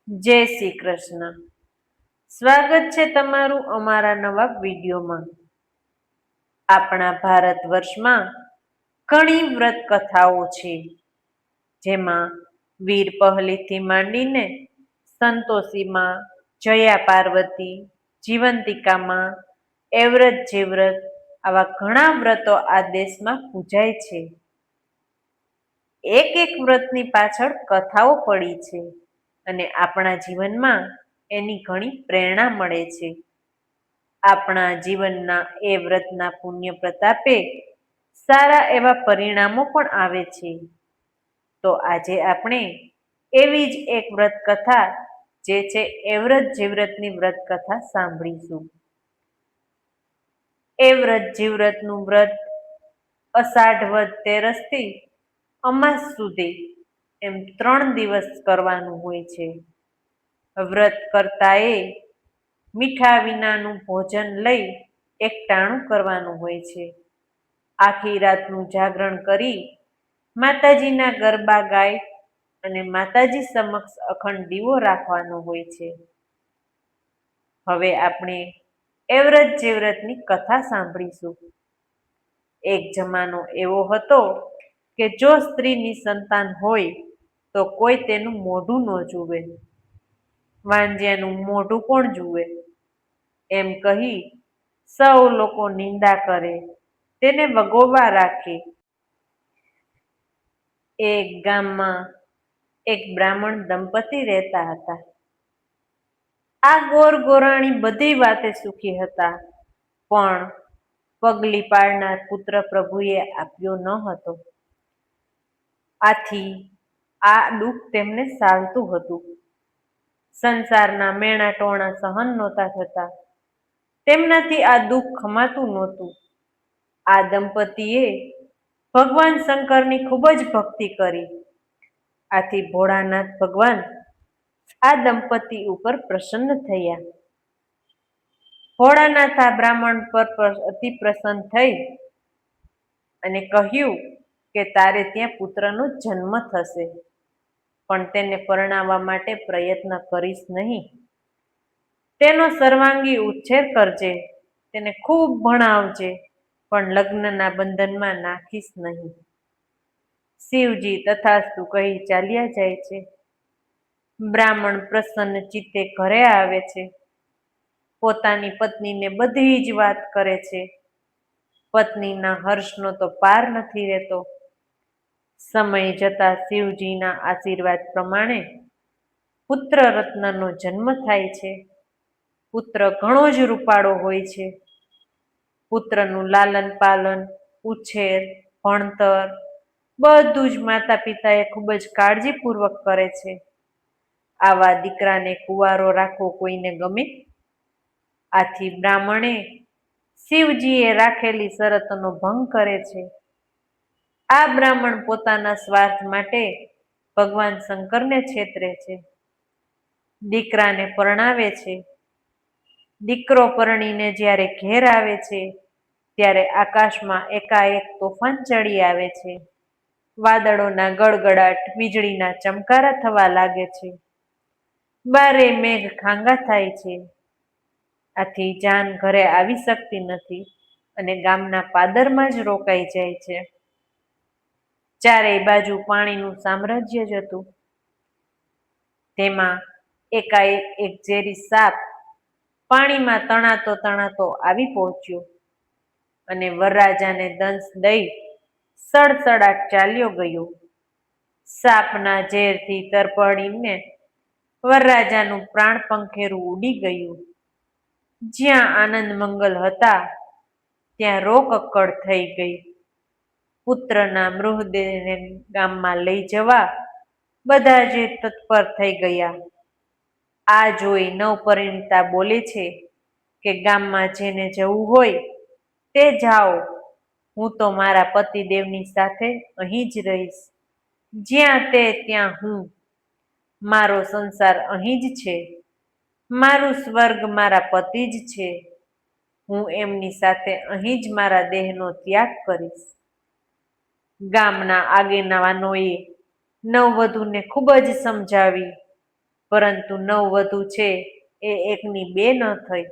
જય શ્રી કૃષ્ણ. સ્વાગત છે તમારું અમારા નવા વિડીયોમાં. આપણા ભારત વર્ષમાં ઘણી વ્રત કથાઓ છે, જેમાં વીર પહલીથી માંડીને સંતોષીમાં, જયા પાર્વતી, જીવંતિકામાં, એ વ્રત જે વ્રત આવા ઘણા વ્રતો આ દેશમાં પૂજાય છે. એક એક વ્રતની પાછળ કથાઓ પડી છે અને આપણા જીવનમાં એની ઘણી પ્રેરણા મળે છે. આપણા જીવનના એ વ્રતના પુણ્ય પ્રતાપે સારા એવા પરિણામો પણ આવે છે. તો આજે આપણે એવી જ એક વ્રત કથા જે છે એ વ્રત જીવ્રતની વ્રત કથા સાંભળીશું. એ વ્રત જીવ્રતનું વ્રત અષાઢ વદ તેરસથી અમાસ સુધી એમ 3 દિવસ કરવાનું હોય છે. વ્રત કરતાએ મીઠા વિનાનું ભોજન લઈ એકટાણું કરવાનું હોય છે. આખી રાતનું જાગરણ કરી માતાજીના ગરબા ગાય અને માતાજી સમક્ષ અખંડ દીવો રાખવાનો હોય છે. હવે આપણે એ વ્રત જીવ્રતની કથા સાંભળીશું. એક જમાનો એવો હતો કે જો સ્ત્રીની સંતાન હોય તો કોઈ તેનું મોઢું ન જુએ. વાંજિયાનું મોઢું કોણ જુએ, એમ કહી સૌ લોકો નિંદા કરે, તેને વગોવા રાખે. એક ગામમાં એક બ્રાહ્મણ દંપતી રહેતા હતા. આ ગોર ગોરાણી બધી વાતે સુખી હતા, પણ પગલી પાડનાર પુત્ર પ્રભુએ આપ્યો ન હતો. આથી આ દુઃખ તેમને સાલતું હતું. સંસારના મેણા ટોણા સહન નહોતા થતા. તેમનાથી આ દુઃખ ખમાતું નહોતું. આ દંપતીએ ભગવાન શંકરની ખૂબ જ ભક્તિ કરી. આથી ભોળાનાથ ભગવાન આ દંપતી ઉપર પ્રસન્ન થયા. ભોળાનાથ આ બ્રાહ્મણ પર અતિ પ્રસન્ન થઈ અને કહ્યું કે તારે ત્યાં પુત્રનો જન્મ થશે, પણ તેને પરણાવવા માટે પ્રયત્ન કરીશ નહીં. તેનો સર્વાંગી ઉછેર કરજે, તેને ખૂબ ભણાવજે, પણ લગ્નના બંધનમાં નાખીશ નહીં. શિવજી તથાસ્તુ કહી ચાલ્યા જાય છે. બ્રાહ્મણ પ્રસન્ન ચિત્તે ઘરે આવે છે. પોતાની પત્નીને બધી જ વાત કરે છે. પત્નીના હર્ષનો તો પાર નથી રહેતો. સમય જતા શિવજીના આશીર્વાદ પ્રમાણે પુત્ર રત્નનો જન્મ થાય છે. પુત્ર ઘણો જ રૂપાળો હોય છે. પુત્રનું લાલન પાલન, ઉછેર, ભણતર બધું જ માતા પિતાએ ખૂબ જ કાળજીપૂર્વક કરે છે. આવા દીકરાને કુંવારો રાખવો કોઈને ગમે? આથી બ્રાહ્મણે શિવજીએ રાખેલી શરતનો ભંગ કરે છે. આ બ્રાહ્મણ પોતાના સ્વાર્થ માટે ભગવાન શંકરને છેતરે છે. દીકરાને પરણાવે છે. દીકરો પરણીને જ્યારે ઘેર આવે છે, ત્યારે આકાશમાં એકાએક તોફાન ચડી આવે છે. વાદળોના ગડગડાટ, વીજળીના ચમકારા થવા લાગે છે. બારે મેઘ ખાંગા થાય છે. આથી જાન ઘરે આવી શકતી નથી અને ગામના પાદરમાં જ રોકાઈ જાય છે. ચારેય બાજુ પાણીનું સામ્રાજ્ય જ હતું. તેમાં એકાએક એક ઝેરી સાપ પાણીમાં તણાતો તણાતો આવી પહોંચ્યો અને વરરાજાને દંશ દઈ સડસડાટ ચાલ્યો ગયો. સાપના ઝેરથી તરફડીને વરરાજાનું પ્રાણ પંખેરું ઉડી ગયું. જ્યાં આનંદ મંગલ હતા, ત્યાં રોકકડ થઈ ગઈ. પુત્રના મૃતદેહને ગામમાં લઈ જવા બધા જ તત્પર થઈ ગયા. આ જોઈ નવપરિણીતા બોલે છે કે ગામમાં જેને જવું હોય તે જાઓ, હું તો મારા પતિદેવની સાથે અહીં જ રહીશ. જ્યાં તે ત્યાં હું. મારો સંસાર અહીં જ છે. મારું સ્વર્ગ મારા પતિ જ છે. હું એમની સાથે અહીં જ મારા દેહનો ત્યાગ કરીશ. ગામના આગેવાનોએ નવવધૂને ખૂબ જ સમજાવી, પરંતુ નવવધુ છે એ એકની બે ન થઈ.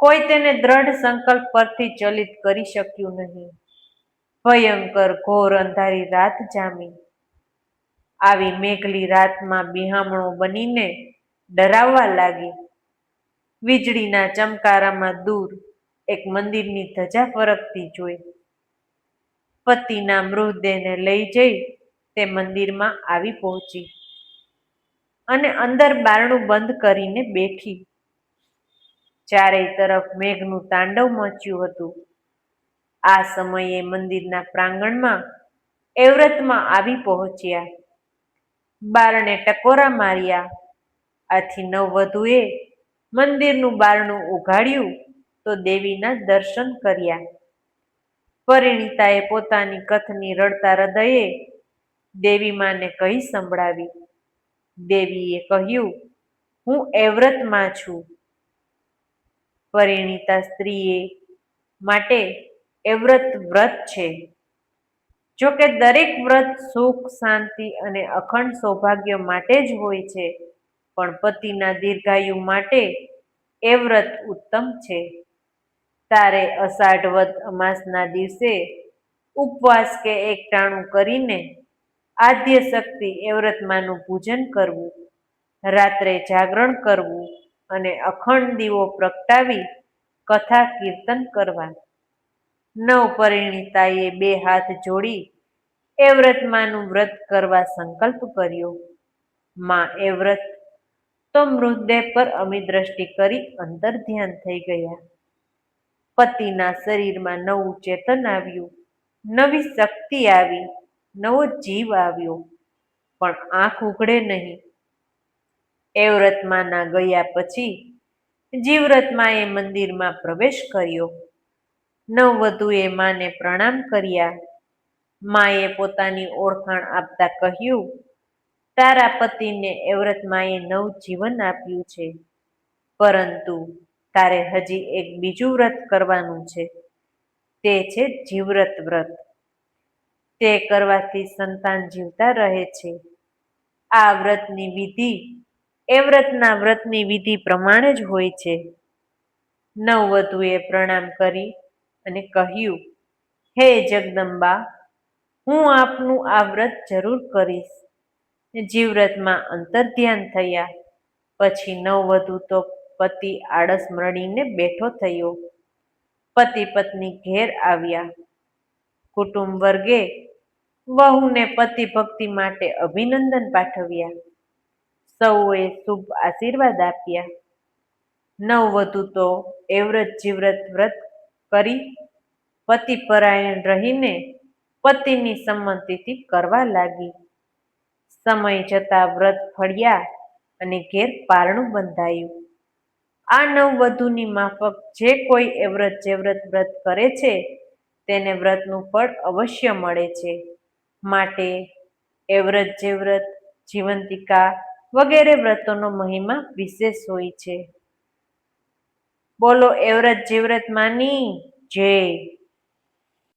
કોઈ તેને દ્રઢ સંકલ્પ પરથી ચલિત કરી શક્યું નહીં. ભયંકર ઘોર અંધારી રાત જામી. આવી મેઘલી રાતમાં બિહામણો બનીને ડરાવવા લાગી. વીજળીના ચમકારામાં દૂર એક મંદિરની ધજા ફરકતી જોઈ. પતિના મૃતદેહને લઈ જઈ તે મંદિરમાં આવી પહોંચી અને અંદર બારણું બંધ કરીને બેઠી. ચારેય તરફ મેઘનું તાંડવ મચ્યું હતું. આ સમયે મંદિરના પ્રાંગણમાં એવ્રતમાં આવી પહોંચ્યા. બારણે ટકોરા માર્યા. આથી નવવધુએ મંદિરનું બારણું ઉઘાડ્યું તો દેવીના દર્શન કર્યા. પરિણીતાએ પોતાની કથની રડતા હૃદયે દેવી માને કહી સંભળાવી. દેવીએ કહ્યું, હું એવ્રતમાં છું. પરિણીતા સ્ત્રીએ માટે એવ્રત વ્રત છે. જોકે દરેક વ્રત સુખ, શાંતિ અને અખંડ સૌભાગ્ય માટે જ હોય છે, પણ પતિના દીર્ઘાયુ માટે એ વ્રત ઉત્તમ છે. તારે અષાઢ વદ અમાસના દિવસે ઉપવાસ કે એકટાણું કરીને આદ્ય શક્તિ એવ્રતમાનું પૂજન કરવું, રાત્રે જાગરણ કરવું અને અખંડ દીવો પ્રગટાવી કથા કીર્તન કરવા. નવપરિણીતાએ બે હાથ જોડી એવ્રતમાનું વ્રત કરવા સંકલ્પ કર્યો. માં એવ્રત તો મૃતદેહ પર અમી દ્રષ્ટિ કરી અંતર ધ્યાન થઈ ગયા. પતિના શરીરમાં નવું ચેતન આવ્યું, નવી શક્તિ આવી, નવો જીવ આવ્યો, પણ આંખ ઉઘડે નહીં. એવ્રતમાના ગયા પછી જીવ્રતમાએ મંદિરમાં પ્રવેશ કર્યો. નવવધુએ માને પ્રણામ કર્યા. માએ પોતાની ઓળખાણ આપતા કહ્યું, તારા પતિને એવ્રતમાએ નવજીવન આપ્યું છે, પરંતુ તારે હજી એક બીજું વ્રત કરવાનું છે. તે છે જીવ્રત વ્રત. તે કરવાથી સંતાન જીવતા રહે છે. આ વ્રતની વિધિ એવ્રતના વ્રતની વિધિ પ્રમાણે જ હોય છે. નવવધુએ પ્રણામ કરી અને કહ્યું, હે જગદંબા, હું આપનું આ વ્રત જરૂર કરીશ. જીવ્રતમાં અંતર્ધ્યાન થયા. પછી નવવધુ તો પતિ આળસ મરડીને બેઠો થયો. પતિ પત્ની ઘેર આવ્યા. કુટુંબ વર્ગે વહુને પતિ ભક્તિ માટે અભિનંદન પાઠવ્યા. સૌએ શુભ આશીર્વાદ આપ્યા. નવવધુ તો એવ્રત જીવ્રત વ્રત કરી પતિ પરાયણ રહીને પતિની સંમતિથી કરવા લાગી. સમય જતા વ્રત ફળ્યા અને ઘેર પારણું બંધાયું. આ નવવધુની માફક જે કોઈ એવ્રત જેવ્રત વ્રત કરે છે તેને વ્રતનું ફળ અવશ્ય મળે છે. માટે એવ્રત જેવ્રત, જીવંતિકા વગેરે વ્રતોનો મહિમા વિશેષ હોય છે. બોલો એવ્રત જીવ્રત માની જય.